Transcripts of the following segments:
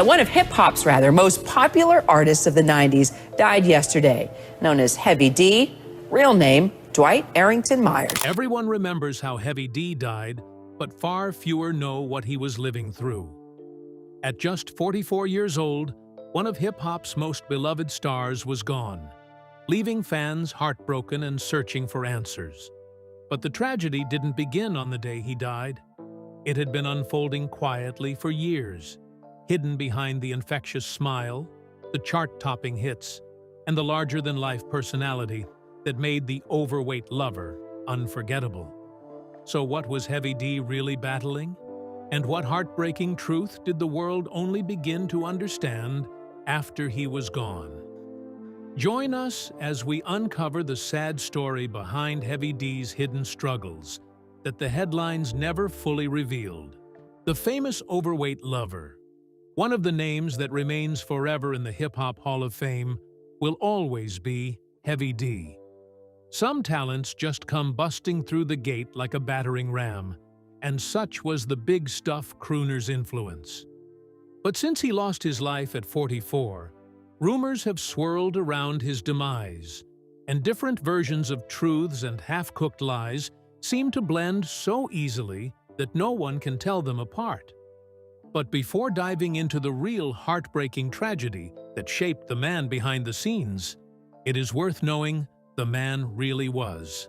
One of hip-hop's most popular artists of the 90s died yesterday, known as Heavy D, real name Dwight Arrington Myers. Everyone remembers how Heavy D died, but far fewer know what he was living through. At just 44 years old, one of hip-hop's most beloved stars was gone, leaving fans heartbroken and searching for answers. But the tragedy didn't begin on the day he died. It had been unfolding quietly for years, hidden behind the infectious smile, the chart-topping hits, and the larger-than-life personality that made the Overweight Lover unforgettable. So what was Heavy D really battling? And what heartbreaking truth did the world only begin to understand after he was gone? Join us as we uncover the sad story behind Heavy D's hidden struggles that the headlines never fully revealed. The famous Overweight Lover, one of the names that remains forever in the Hip-Hop Hall of Fame, will always be Heavy D. Some talents just come busting through the gate like a battering ram, and such was the big stuff crooner's influence. But since he lost his life at 44, rumors have swirled around his demise, and different versions of truths and half-cooked lies seem to blend so easily that no one can tell them apart. But before diving into the real heartbreaking tragedy that shaped the man behind the scenes, it is worth knowing the man really was.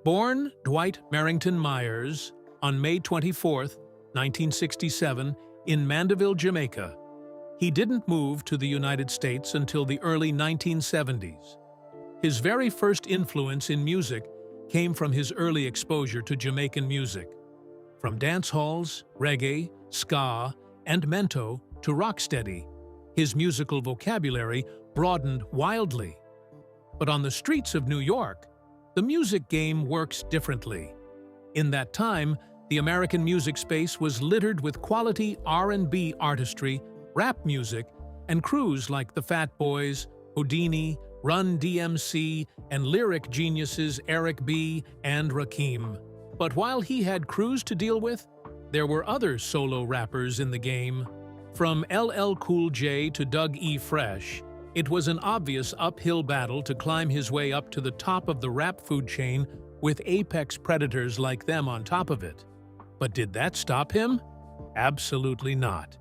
Born Dwight Arrington Myers on May 24, 1967, in Mandeville, Jamaica, he didn't move to the United States until the early 1970s. His very first influence in music came from his early exposure to Jamaican music. From dance halls, reggae, ska, and mento to rocksteady, his musical vocabulary broadened wildly. But on the streets of New York, the music game works differently. In that time, the American music space was littered with quality R&B artistry, rap music, and crews like the Fat Boys, Houdini, Run DMC, and lyric geniuses Eric B. and Rakim. But while he had crews to deal with, there were other solo rappers in the game. From LL Cool J to Doug E. Fresh, it was an obvious uphill battle to climb his way up to the top of the rap food chain with apex predators like them on top of it. But did that stop him? Absolutely not.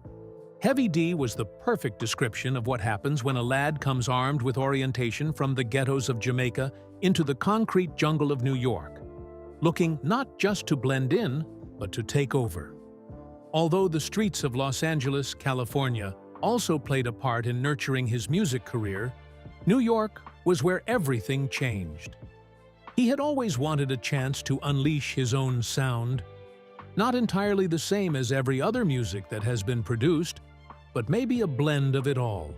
Heavy D was the perfect description of what happens when a lad comes armed with orientation from the ghettos of Jamaica into the concrete jungle of New York, looking not just to blend in, but to take over. Although the streets of Los Angeles, California, also played a part in nurturing his music career, New York was where everything changed. He had always wanted a chance to unleash his own sound, not entirely the same as every other music that has been produced, but maybe a blend of it all.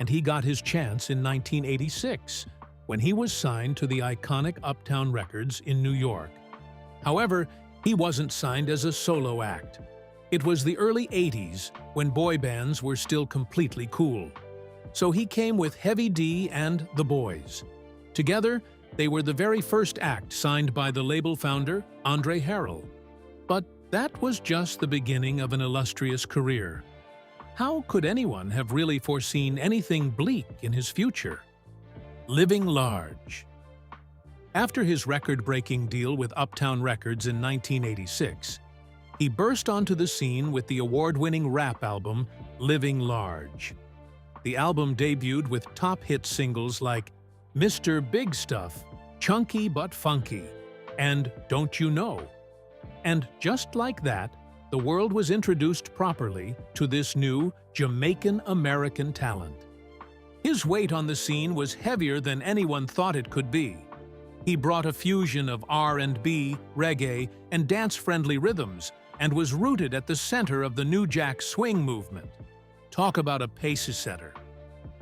And he got his chance in 1986, when he was signed to the iconic Uptown Records in New York. However, he wasn't signed as a solo act. It was the early 80s, when boy bands were still completely cool. So he came with Heavy D and The Boys. Together, they were the very first act signed by the label founder, Andre Harrell. But that was just the beginning of an illustrious career. How could anyone have really foreseen anything bleak in his future? Living large. After his record-breaking deal with Uptown Records in 1986, he burst onto the scene with the award-winning rap album Living Large. The album debuted with top hit singles like Mr. Big Stuff, Chunky But Funky, and Don't You Know? And just like that, the world was introduced properly to this new Jamaican-American talent. His weight on the scene was heavier than anyone thought it could be. He brought a fusion of R&B, reggae, and dance-friendly rhythms, and was rooted at the center of the New Jack Swing movement. Talk about a pace-setter.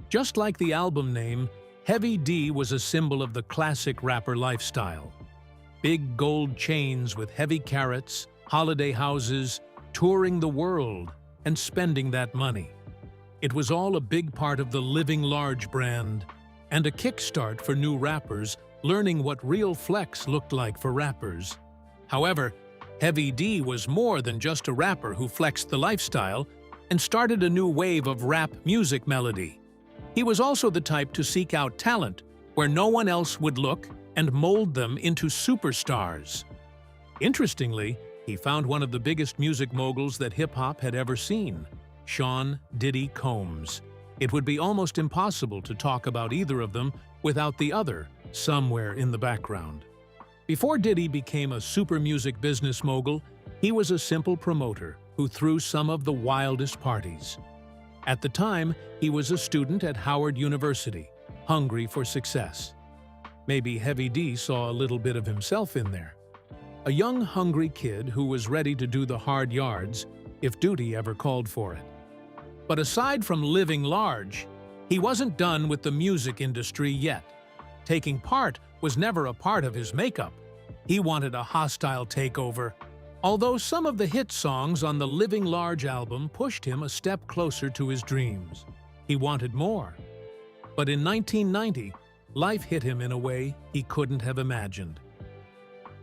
Just like the album name, Heavy D was a symbol of the classic rapper lifestyle. Big gold chains with heavy carats, holiday houses, touring the world, and spending that money. It was all a big part of the Living Large brand, and a kickstart for new rappers learning what real flex looked like for rappers. However, Heavy D was more than just a rapper who flexed the lifestyle. and started a new wave of rap music melody. He was also the type to seek out talent where no one else would look and mold them into superstars. Interestingly, he found one of the biggest music moguls that hip-hop had ever seen, Sean "Diddy" Combs. It would be almost impossible to talk about either of them without the other somewhere in the background. Before Diddy became a super music business mogul, he was a simple promoter who threw some of the wildest parties. At the time, he was a student at Howard University, hungry for success. Maybe Heavy D saw a little bit of himself in there. A young, hungry kid who was ready to do the hard yards if duty ever called for it. But aside from living large, he wasn't done with the music industry yet. Taking part was never a part of his makeup. He wanted a hostile takeover. Although some of the hit songs on the Living Large album pushed him a step closer to his dreams, he wanted more. But in 1990, life hit him in a way he couldn't have imagined.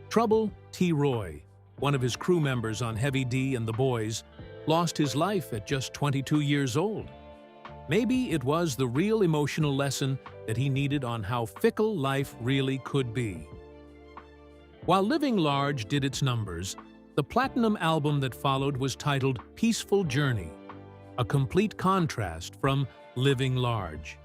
Trouble T. Roy, one of his crew members on Heavy D and the Boys, lost his life at just 22 years old. Maybe it was the real emotional lesson that he needed on how fickle life really could be. While Living Large did its numbers, the platinum album that followed was titled Peaceful Journey, a complete contrast from Living Large.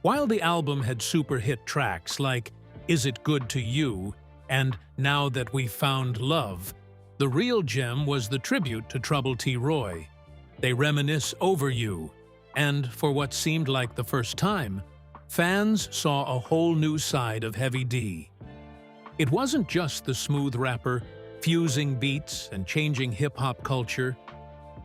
While the album had super hit tracks like Is It Good to You and Now That We Found Love, the real gem was the tribute to Trouble T. Roy. They reminisce over you, and for what seemed like the first time, fans saw a whole new side of Heavy D. It wasn't just the smooth rapper fusing beats and changing hip-hop culture.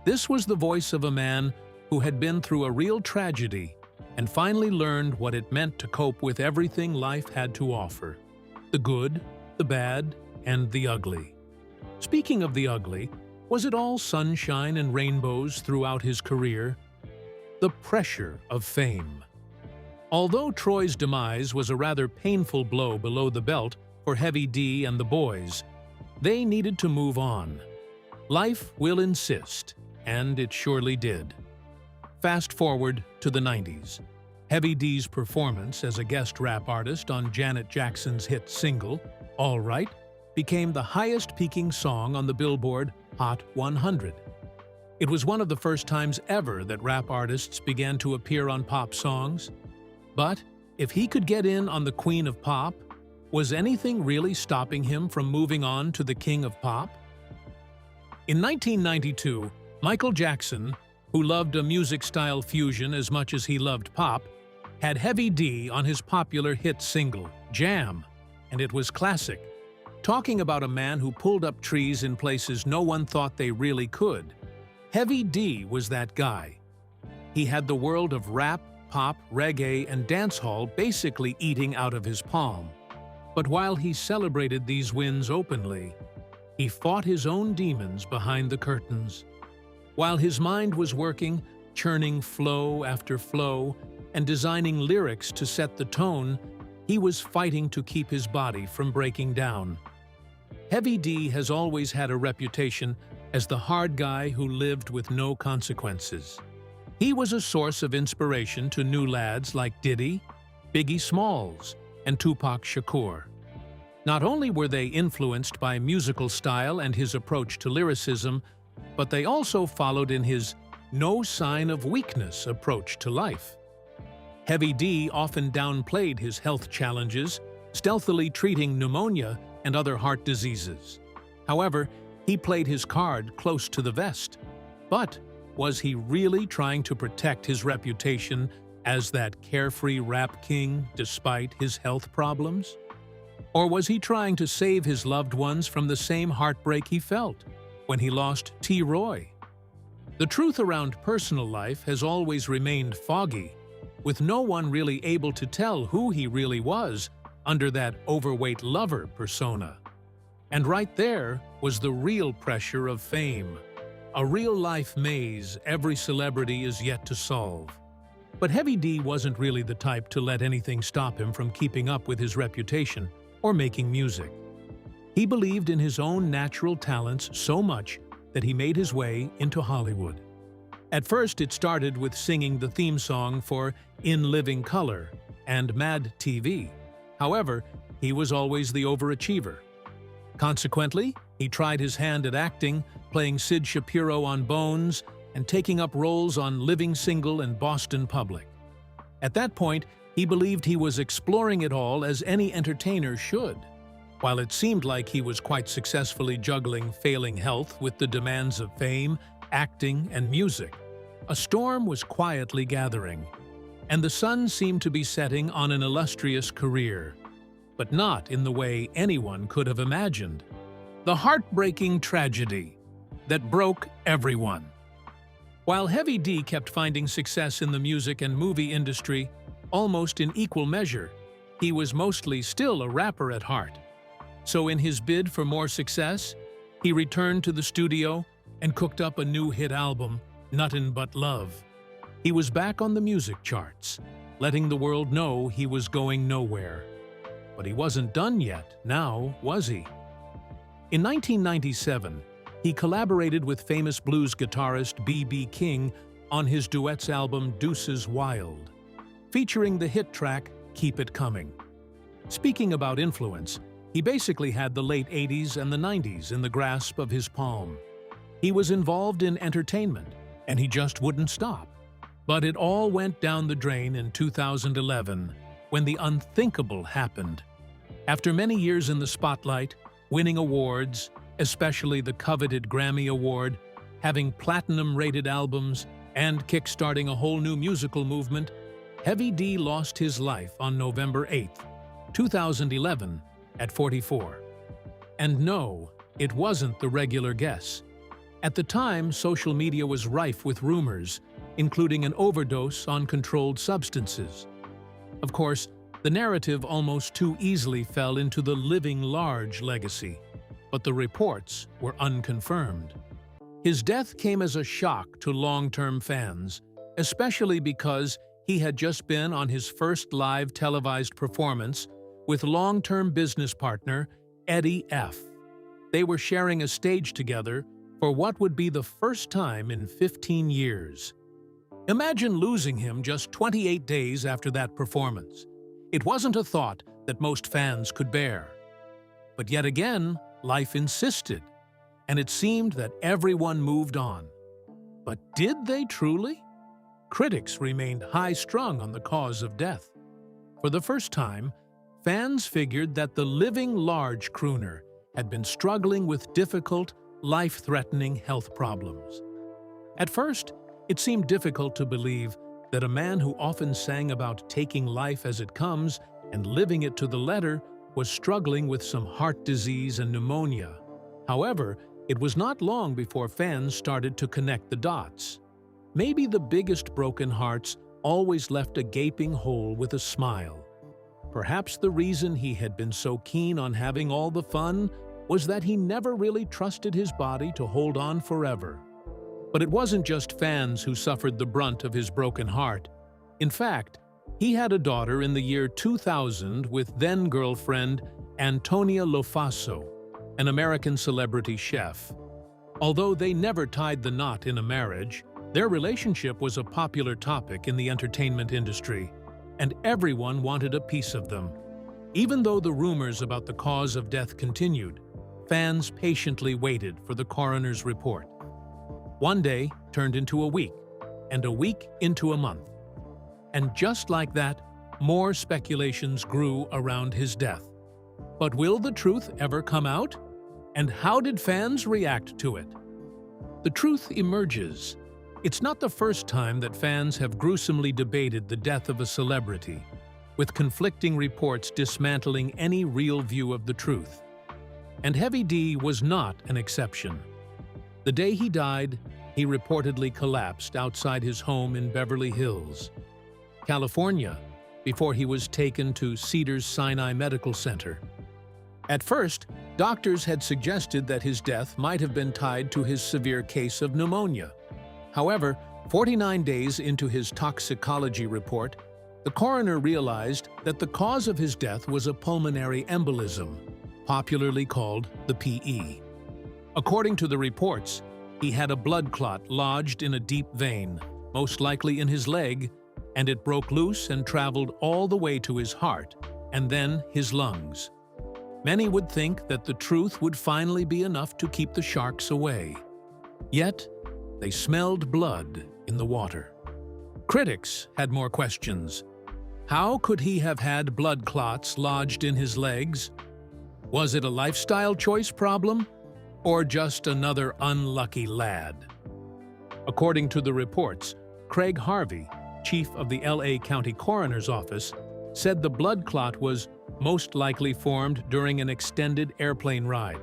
This was the voice of a man who had been through a real tragedy and finally learned what it meant to cope with everything life had to offer: the good, the bad, and the ugly. Speaking of the ugly, was it all sunshine and rainbows throughout his career? The pressure of fame. Although Troy's demise was a rather painful blow below the belt for Heavy D and the Boys, they needed to move on. Life will insist, and it surely did. Fast forward to the 90s. Heavy D's performance as a guest rap artist on Janet Jackson's hit single, All Right, became the highest-peaking song on the Billboard Hot 100. It was one of the first times ever that rap artists began to appear on pop songs. But if he could get in on the Queen of Pop, was anything really stopping him from moving on to the King of Pop? In 1992, Michael Jackson, who loved a music-style fusion as much as he loved pop, had Heavy D on his popular hit single, Jam, and it was classic, talking about a man who pulled up trees in places no one thought they really could. Heavy D was that guy. He had the world of rap, pop, reggae, and dancehall basically eating out of his palm. But while he celebrated these wins openly, he fought his own demons behind the curtains. While his mind was working, churning flow after flow, and designing lyrics to set the tone, he was fighting to keep his body from breaking down. Heavy D has always had a reputation as the hard guy who lived with no consequences. He was a source of inspiration to new lads like Diddy, Biggie Smalls, and Tupac Shakur. Not only were they influenced by musical style and his approach to lyricism, but they also followed in his no sign of weakness approach to life. Heavy D often downplayed his health challenges, stealthily treating pneumonia and other heart diseases. However, he played his card close to the vest. But was he really trying to protect his reputation as that carefree rap king despite his health problems? Or was he trying to save his loved ones from the same heartbreak he felt when he lost T. Roy? The truth around personal life has always remained foggy, with no one really able to tell who he really was under that overweight lover persona. And right there was the real pressure of fame, a real-life maze every celebrity is yet to solve. But Heavy D wasn't really the type to let anything stop him from keeping up with his reputation or making music. He believed in his own natural talents so much that he made his way into Hollywood. At first, it started with singing the theme song for In Living Color and Mad TV. However, he was always the overachiever. Consequently, he tried his hand at acting, playing Sid Shapiro on Bones and taking up roles on Living Single and Boston Public. At that point, he believed he was exploring it all as any entertainer should. While it seemed like he was quite successfully juggling failing health with the demands of fame, acting, and music, a storm was quietly gathering, and the sun seemed to be setting on an illustrious career, but not in the way anyone could have imagined. The heartbreaking tragedy that broke everyone. While Heavy D kept finding success in the music and movie industry almost in equal measure, he was mostly still a rapper at heart. So in his bid for more success, he returned to the studio and cooked up a new hit album, Nuttin' But Love. He was back on the music charts, letting the world know he was going nowhere. But he wasn't done yet, now was he? In 1997, he collaborated with famous blues guitarist B.B. King on his duets album Deuces Wild, featuring the hit track Keep It Coming. Speaking about influence, he basically had the late 80s and the 90s in the grasp of his palm. He was involved in entertainment, and he just wouldn't stop. But it all went down the drain in 2011, when the unthinkable happened. After many years in the spotlight, winning awards, especially the coveted Grammy Award, having platinum-rated albums, and kickstarting a whole new musical movement, Heavy D lost his life on November 8, 2011, at 44. And no, it wasn't the regular guess. At the time, social media was rife with rumors, including an overdose on controlled substances. Of course, the narrative almost too easily fell into the living large legacy, but the reports were unconfirmed. His death came as a shock to long-term fans, especially because he had just been on his first live televised performance with long-term business partner Eddie F. They were sharing a stage together for what would be the first time in 15 years. Imagine losing him just 28 days after that performance. It wasn't a thought that most fans could bear. But yet again, life insisted, and it seemed that everyone moved on. But did they truly? Critics remained high-strung on the cause of death. For the first time, fans figured that the living large crooner had been struggling with difficult, life-threatening health problems. At first, it seemed difficult to believe that a man who often sang about taking life as it comes and living it to the letter was struggling with some heart disease and pneumonia. However, it was not long before fans started to connect the dots. Maybe the biggest broken hearts always left a gaping hole with a smile. Perhaps the reason he had been so keen on having all the fun was that he never really trusted his body to hold on forever. But it wasn't just fans who suffered the brunt of his broken heart. In fact, he had a daughter in the year 2000 with then-girlfriend Antonia Lofaso, an American celebrity chef. Although they never tied the knot in a marriage, their relationship was a popular topic in the entertainment industry, and everyone wanted a piece of them. Even though the rumors about the cause of death continued, fans patiently waited for the coroner's report. One day turned into a week, and a week into a month. And just like that, more speculations grew around his death. But will the truth ever come out? And how did fans react to it? The truth emerges. It's not the first time that fans have gruesomely debated the death of a celebrity, with conflicting reports dismantling any real view of the truth. And Heavy D was not an exception. The day he died, he reportedly collapsed outside his home in Beverly Hills, California, before he was taken to Cedars-Sinai Medical Center. At first, doctors had suggested that his death might have been tied to his severe case of pneumonia. However, 49 days into his toxicology report, the coroner realized that the cause of his death was a pulmonary embolism, popularly called the PE. According to the reports, He had a blood clot lodged in a deep vein, most likely in his leg, and it broke loose and traveled all the way to his heart, and then his lungs. Many would think that the truth would finally be enough to keep the sharks away. Yet, they smelled blood in the water. Critics had more questions. How could he have had blood clots lodged in his legs? Was it a lifestyle choice problem, or just another unlucky lad? According to the reports, Craig Harvey, chief of the LA County Coroner's Office, said the blood clot was most likely formed during an extended airplane ride.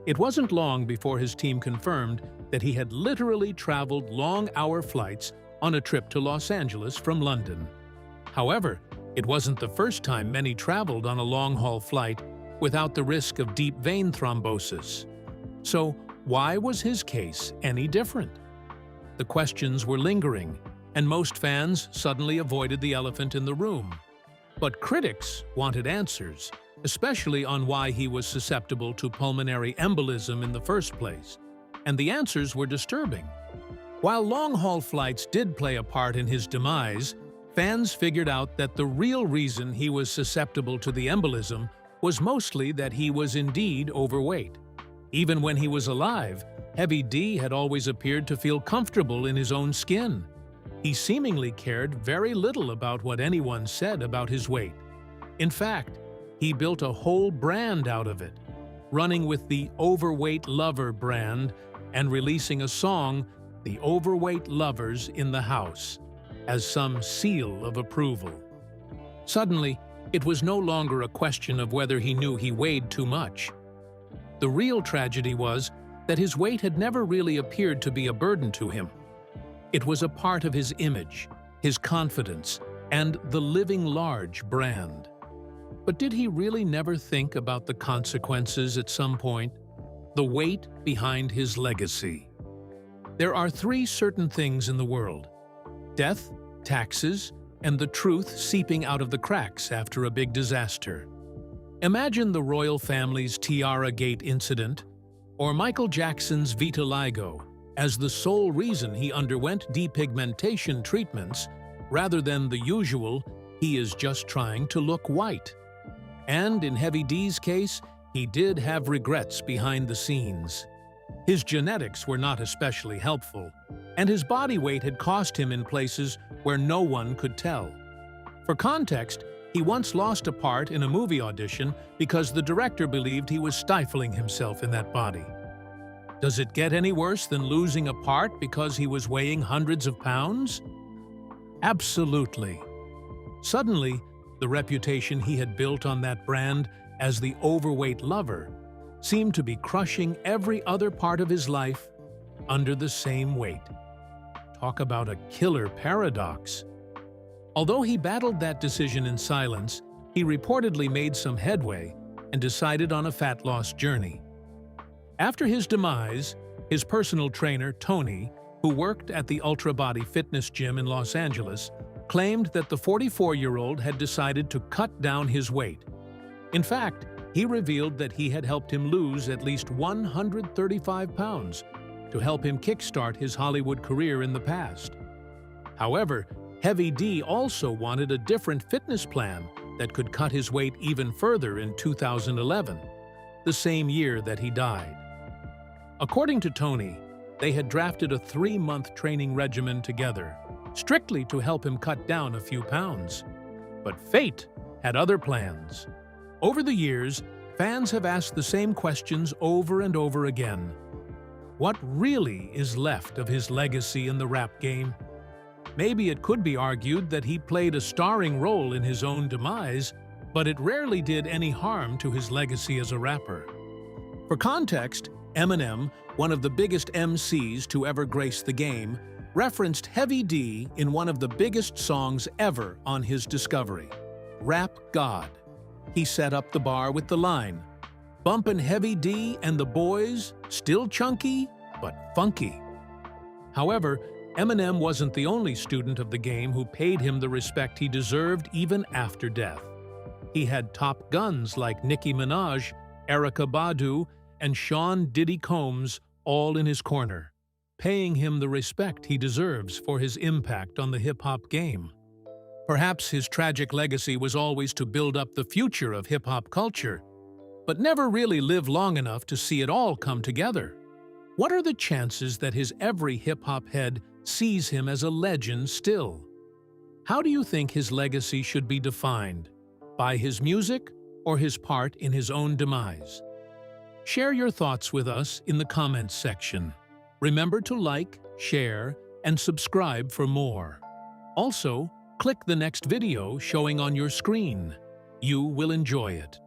It wasn't long before his team confirmed that he had literally traveled long-hour flights on a trip to Los Angeles from London. However, it wasn't the first time many traveled on a long-haul flight without the risk of deep vein thrombosis. So, why was his case any different? The questions were lingering, and most fans suddenly avoided the elephant in the room. But critics wanted answers, especially on why he was susceptible to pulmonary embolism in the first place. And the answers were disturbing. While long-haul flights did play a part in his demise, fans figured out that the real reason he was susceptible to the embolism was mostly that he was indeed overweight. Even when he was alive, Heavy D had always appeared to feel comfortable in his own skin. He seemingly cared very little about what anyone said about his weight. In fact, he built a whole brand out of it, running with the Overweight Lover brand and releasing a song, The Overweight Lovers in the House, as some seal of approval. Suddenly, it was no longer a question of whether he knew he weighed too much. The real tragedy was that his weight had never really appeared to be a burden to him. It was a part of his image, his confidence, and the Living Large brand. But did he really never think about the consequences at some point? The weight behind his legacy. There are three certain things in the world: death, taxes, and the truth seeping out of the cracks after a big disaster. Imagine the royal family's Tiara Gate incident, or Michael Jackson's vitiligo, as the sole reason he underwent depigmentation treatments, rather than the usual, he is just trying to look white. And in Heavy D's case, he did have regrets behind the scenes. His genetics were not especially helpful, and his body weight had cost him in places where no one could tell. For context, he once lost a part in a movie audition because the director believed he was stifling himself in that body. Does it get any worse than losing a part because he was weighing hundreds of pounds? Absolutely. Suddenly, the reputation he had built on that brand as the Overweight Lover seemed to be crushing every other part of his life under the same weight. Talk about a killer paradox. Although he battled that decision in silence, he reportedly made some headway and decided on a fat loss journey. After his demise, his personal trainer, Tony, who worked at the Ultra Body fitness gym in Los Angeles, claimed that the 44-year-old had decided to cut down his weight. In fact, he revealed that he had helped him lose at least 135 pounds to help him kickstart his Hollywood career in the past. However, Heavy D also wanted a different fitness plan that could cut his weight even further in 2011, the same year that he died. According to Tony, they had drafted a 3-month training regimen together, strictly to help him cut down a few pounds. But fate had other plans. Over the years, fans have asked the same questions over and over again. What really is left of his legacy in the rap game? Maybe it could be argued that he played a starring role in his own demise, but it rarely did any harm to his legacy as a rapper. For context, Eminem, one of the biggest MCs to ever grace the game, referenced Heavy D in one of the biggest songs ever on his discovery, Rap God. He set up the bar with the line, "Bumpin' Heavy D and the boys, still chunky, but funky." However, Eminem wasn't the only student of the game who paid him the respect he deserved even after death. He had top guns like Nicki Minaj, Erykah Badu, and Sean Diddy Combs all in his corner. paying him the respect he deserves for his impact on the hip-hop game. Perhaps his tragic legacy was always to build up the future of hip-hop culture, but never really live long enough to see it all come together. What are the chances that his every hip-hop head sees him as a legend still? How do you think his legacy should be defined? By his music or his part in his own demise? Share your thoughts with us in the comments section. Remember to like, share, and subscribe for more. Also, click the next video showing on your screen. You will enjoy it.